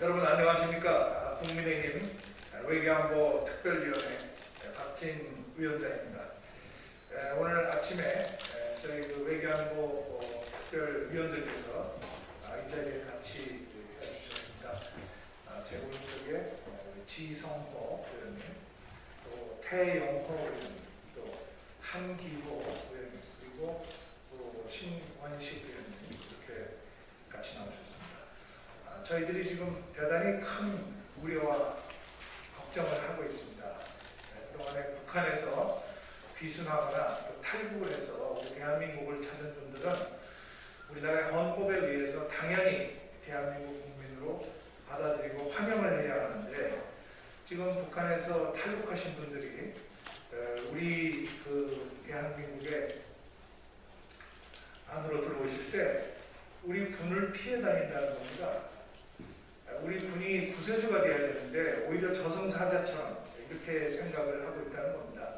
여러분 안녕하십니까? 국민의힘 외교안보 특별위원회 박진 위원장입니다. 오늘 아침에 저희 외교안보 특별위원들께서 이 자리에 같이 해주셨습니다. 제 오른쪽에 지성호 의원님, 또 태영호 의원님, 또 한기호 의원님, 그리고 또 신원식 의원님 이렇게 같이 나오셨습니다. 저희들이 지금 대단히 큰 우려와 걱정을 하고 있습니다. 그동안에 북한에서 귀순하거나 또 탈북을 해서 우리 대한민국을 찾은 분들은 우리나라의 헌법에 의해서 당연히 대한민국 국민으로 받아들이고 환영을 해야 하는데, 지금 북한에서 탈북하신 분들이 우리 대한민국에 안으로 들어오실 때 우리 군을 피해 다닌다는 겁니다. 우리 군이 구세주가 되어야 되는데 오히려 저승사자처럼 이렇게 생각을 하고 있다는 겁니다.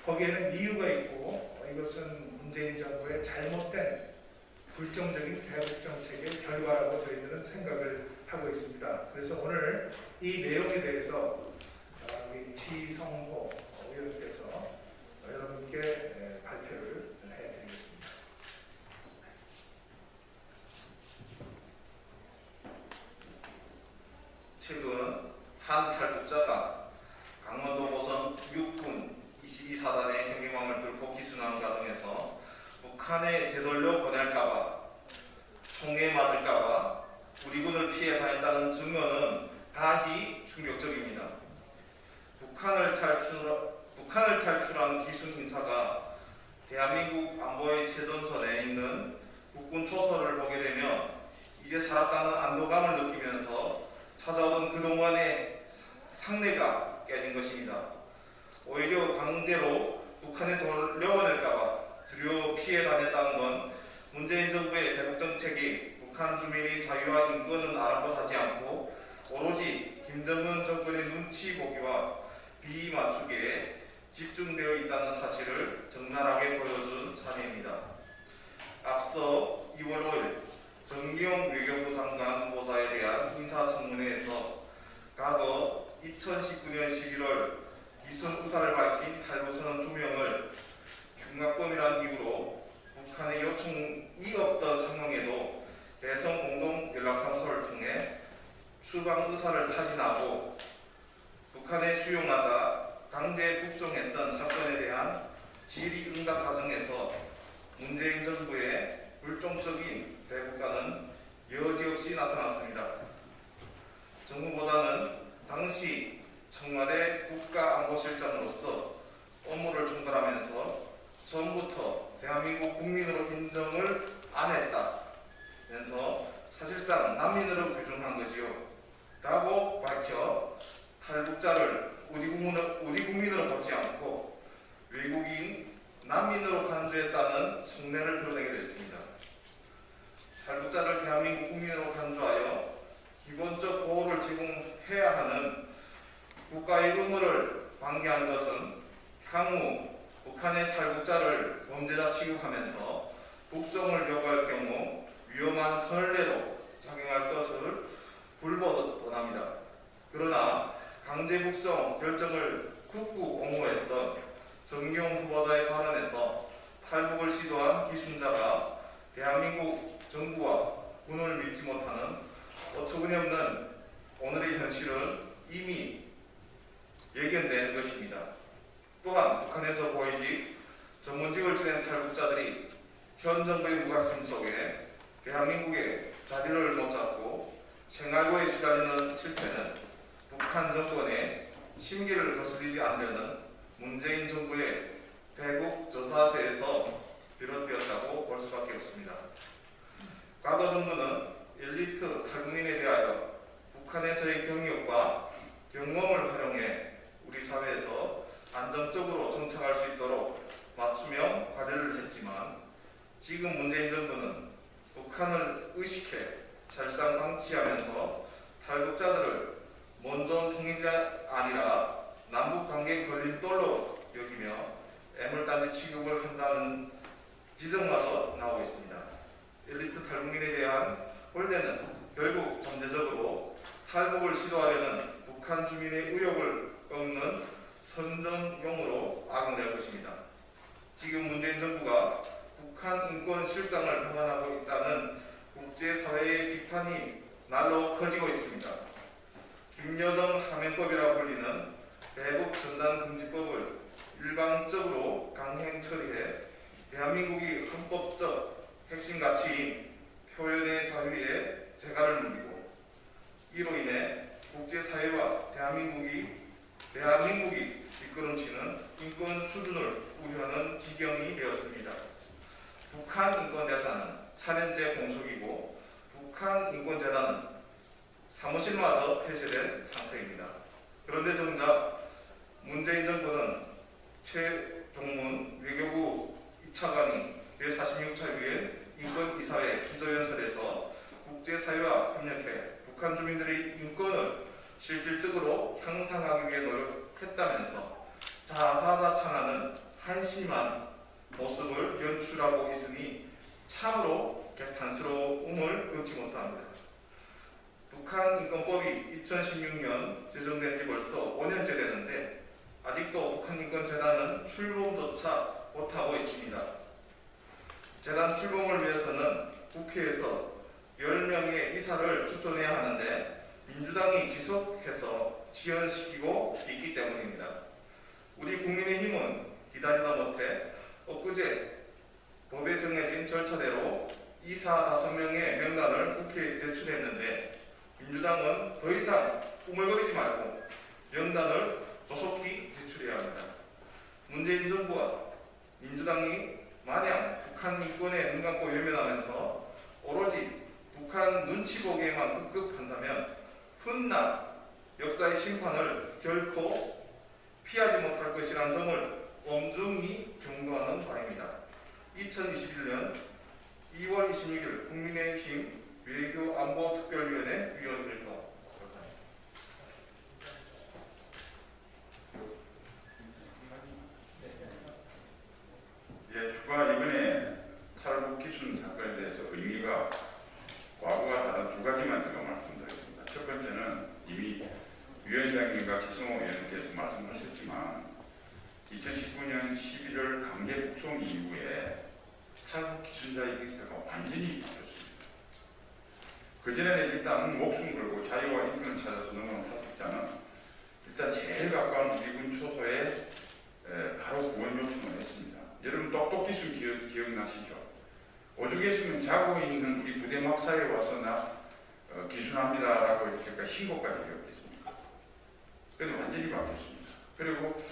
거기에는 이유가 있고 이것은 문재인 정부의 잘못된 불정적인 대북 정책의 결과라고 저희들은 생각을 하고 있습니다. 그래서 오늘 이 내용에 대해서 우리 지성호 의원께서 여러분께 발표를 해드리겠습니다. 최근 한 탈북자가 강원도 고성 육군 22사단의 경계망을 뚫고 기순하는 과정에서 북한에 되돌려 보낼까봐, 총에 맞을까봐 우리 군을 피해 다녔다는 증언은 다히 충격적입니다. 북한을 탈출한 기순 인사가 대한민국 안보의 최전선에 있는 국군 초소를 보게 되면 이제 살았다는 안도감을 느끼면서 찾아오던 그동안의 상례가 깨진 것입니다. 오히려 강제로 북한에 돌려보낼까봐 두려워 피해 다녔다는 건 문재인 정부의 대북 정책이 북한 주민의 자유와 인권은 아랑곳하지 않고 오로지 김정은 정권의 눈치 보기와 비맞추기에 집중되어 있다는 사실을 적나라하게 보여준 사례입니다. 앞서 2월 5일 정기용 외교부 장관 보좌에 대한 인사청문회에서 과거 2019년 11월 기순 의사를 밝힌 탈북선원 2명을 흉악범이라는 이유로 북한의 요청이 없던 상황에도 대성 공동 연락사무소를 통해 추방 의사를 타진하고 북한에 수용하자 강제 북송했던 사건에 대한 질의응답 과정에서 문재인 정부의 불종적인 대국가는 여지없이 나타났습니다. 정무보좌는 당시 청와대 국가안보실장으로서 업무를 총괄하면서 처음부터 대한민국 국민으로 인정을 안 했다면서 사실상 난민으로 규정한 거지요 라고 밝혀 탈북자를 우리 국민으로 보지 않고 외국인 난민으로 간주했다는 속내를 드러내게 됐습니다. 탈북자를 대한민국 국민으로 간주하여 기본적 보호를 제공해야 하는 국가의 의무를 방기한 것은 향후 북한의 탈북자를 범죄자 취급하면서 북송을 요구할 경우 위험한 선례로 작용할 것을 불보듯 뻔합니다. 그러나 강제 북송 결정을 극구 옹호했던 정기용 후보자의 발언에서 탈북을 시도한 기순자가 대한민국 정부와 군을 믿지 못하는 어처구니없는 오늘의 현실은 이미 예견된 것입니다. 또한 북한에서 보이지 전문직을 지낸 탈북자들이 현 정부의 무관심 속에 대한민국에 자리를 못 잡고 생활고에 시달리는 실패는 북한 정권의 심기를 거스르지 않으려는 문재인 정부의 대북 저사세에서 비롯되었다고 볼 수밖에 없습니다. 과거 정부는 엘리트 탈북민에 대하여 북한에서의 경력과 경험을 활용해 우리 사회에서 안정적으로 정착할 수 있도록 맞춤형 관리를 했지만, 지금 문재인 정부는 북한을 의식해 살상 방치하면서 탈북자들을 먼저 통일이 아니라 남북관계 걸림돌로 여기며 애물단지 취급을 한다는 지적마저 나오고 있습니다. 엘리트 탈북민에 대한 홀대는 결국 잠재적으로 탈북을 시도하려는 북한 주민의 의욕을 꺾는 선전용으로 악용될 것입니다. 지금 문재인 정부가 북한 인권 실상을 방관하고 있다는 국제사회의 비판이 날로 커지고 있습니다. 김여정 하명법이라고 불리는 대북 전단금지법을 일방적으로 강행 처리해 대한민국이 헌법적 핵심 가치인 표현의 자유에 재갈을 누리고 이로 인해 국제사회와 대한민국이 뒷걸음치는 인권 수준을 우려하는 지경이 되었습니다. 북한 인권대사는 4년째 공석이고 북한 인권재단은 사무실마저 폐쇄된 상태입니다. 그런데 정작 문재인 정부는 최종문 외교부 2차관이 제46차 유엔 인권이사회 기조연설에서 국제사회와 협력해 북한 주민들의 인권을 실질적으로 향상하기 위해 노력했다면서 자화자찬하는 한심한 모습을 연출하고 있으니 참으로 개탄스러움을 금치 못합니다. 북한 인권법이 2016년 제정된 지 벌써 5년째 되는데 아직도 북한 인권재단은 출범조차 못하고 있습니다. 재단 출범을 위해서는 국회에서 10명의 이사를 추천해야 하는데 민주당이 지속해서 지연시키고 있기 때문입니다. 우리 국민의힘은 기다리다 못해 엊그제 법에 정해진 절차대로 이사 5명의 명단을 국회에 제출했는데 민주당은 더 이상 꾸물거리지 말고 명단을 조속히 제출해야 합니다. 문재인 정부와 민주당이 마냥 북한 인권에 눈 감고 외면하면서 오로지 북한 눈치 보기에만 급급한다면 훗날 역사의 심판을 결코 피하지 못할 것이라는 점을 엄중히 경고하는 바입니다. 2021년 2월 26일 국민의힘 외교안보특별위원회 위원들과 예, 추가 이번에 탈북 기순 사건에 대해서 의미가 과거와 다른 두 가지만 제가 말씀드리겠습니다. 첫 번째는 이미 위원장님과 최승호 의원님께서 말씀하셨지만 2019년 11월 강제 북송 이후에 탈북 기순자의 객체가 완전히 바뀌었습니다. 그전에는 일단 목숨 걸고 자유와 인권을 찾아서 넘어온 탈북자는 일단 제일 가까운 우리 군 초소에 바로 구원 요청을 했습니다. 여러분 똑똑히 있으면 기억나시죠? 오죽에 있으면 자고 있는 우리 부대 막사에 와서 나 기순합니다라고 이렇게 신고까지 해왔겠습니다. 그래도 완전히 바뀌었습니다. 그리고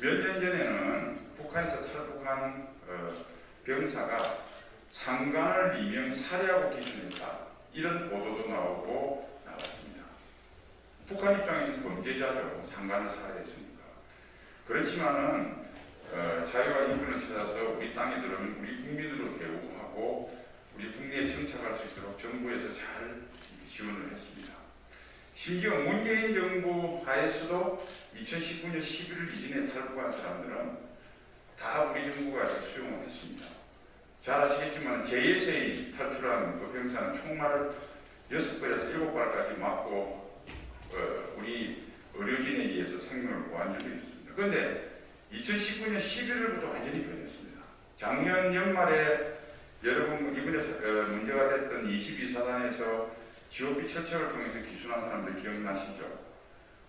몇 년 전에는 북한에서 탈북한 병사가 상관을 이명 살해하고 기순했다. 이런 보도도 나오고 나왔습니다. 북한 입장에서는 범죄자죠. 상관을 살해했으니까. 그렇지만은 자유와 인권을 찾아서 우리 땅에 들어오면 우리 국민으로 대우하고 우리 국내에 정착할 수 있도록 정부에서 잘 지원을 했습니다. 심지어 문재인 정부 하에서도 2019년 11월 이전에 탈북한 사람들은 다 우리 정부가 수용을 했습니다. 잘 아시겠지만 JSA 탈출한 그 병사는 총알을 6발에서 7발까지 맞고 우리 의료진에 의해서 생명을 구한적이 있습니다. 그런데 2019년 11월부터 완전히 변했습니다. 작년 연말에 여러분 이번에 문제가 됐던 22사단에서 GOP 철책을 통해서 기순한 사람들 기억나시죠?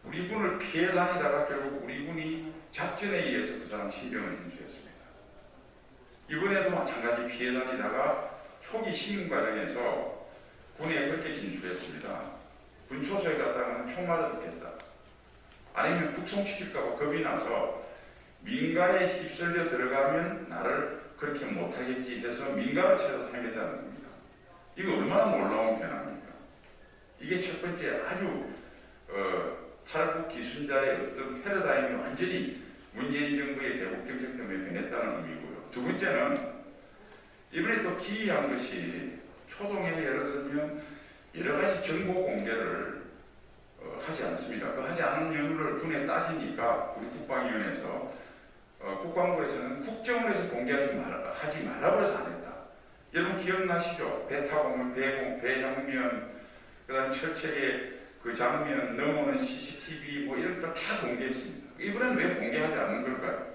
우리 군을 피해 다니다가 결국 우리 군이 작전에 의해서 그 사람 신병을 인수했습니다. 이번에도 마찬가지 피해 다니다가 초기 시민 과정에서 군에 그렇게 진술했습니다. 군 초소에 갔다가는 총 맞아 죽겠다. 아니면 북송시킬까봐 겁이 나서 민가에 휩쓸려 들어가면 나를 그렇게 못하겠지 해서 민가를 찾아서 살겠다는 겁니다. 이거 얼마나 놀라운 변화입니까? 이게 첫 번째 아주 탈북 기순자의 어떤 패러다임이 완전히 문재인 정부의 대북 정책 때문에 변했다는 의미고요. 두 번째는 이번에 또 기이한 것이 초동에 예를 들면 여러 가지 정보 공개를 하지 않습니다. 그 하지 않은 이유를 군에 따지니까 우리 국방위원회에서 국방부에서는 국정원에서 공개하지 말아버려서 안 했다. 여러분 기억나시죠? 배 타고 오면 배장면, 그 다음에 철책에 그 장면 넘어오는 CCTV 뭐 이런 것도 다 공개했습니다. 이번엔 왜 공개하지 않는 걸까요?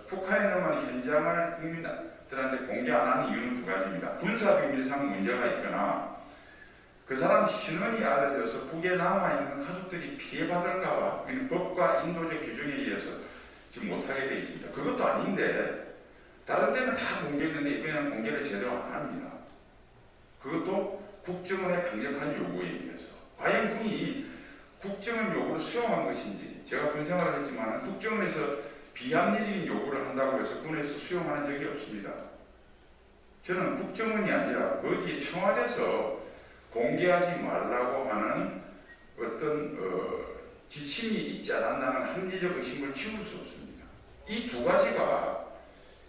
북한에 넘어온 현장을 국민들한테 공개 안 하는 이유는 두 가지입니다. 군사비밀상 문제가 있거나 그 사람 신원이 알려져서 북에 남아있는 가족들이 피해받을까봐 법과 인도적 규정에 의해서 지금 못하게 되어 있습니다. 그것도 아닌데 다른 데는 다 공개했는데 이번에는 공개를 제대로 안 합니다. 그것도 국정원의 강력한 요구에 의해서 과연 군이 국정원 요구를 수용한 것인지, 제가 군 생활을 했지만 국정원에서 비합리적인 요구를 한다고 해서 군에서 수용하는 적이 없습니다. 저는 국정원이 아니라 어디에 청와대에서 공개하지 말라고 하는 어떤 지침이 있지 않았나는 합리적 의심을 지울 수 없습니다. 이 두 가지가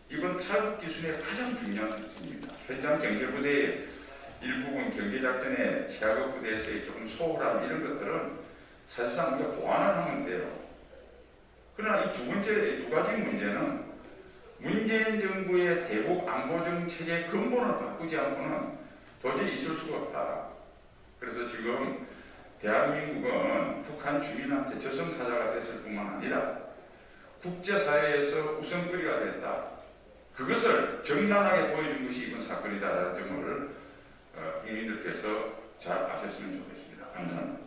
이번 탈북 기순의 가장 중요한 특징입니다. 현장 경계부대의 일부분 경계작전에 제하급 부대에서의 조금 소홀함 이런 것들은 사실상 우리가 보완을 하면 돼요. 그러나 이 두 가지 문제는 문재인 정부의 대북 안보 정책의 근본을 바꾸지 않고는 도저히 있을 수가 없다. 그래서 지금 대한민국은 북한 주민한테 저승사자가 됐을 뿐만 아니라 국제사회에서 우선거리가 됐다. 그것을 정난하게 보여준 것이 이번 사건이다라는 점을 국민들께서 잘 아셨으면 좋겠습니다. 감사합니다.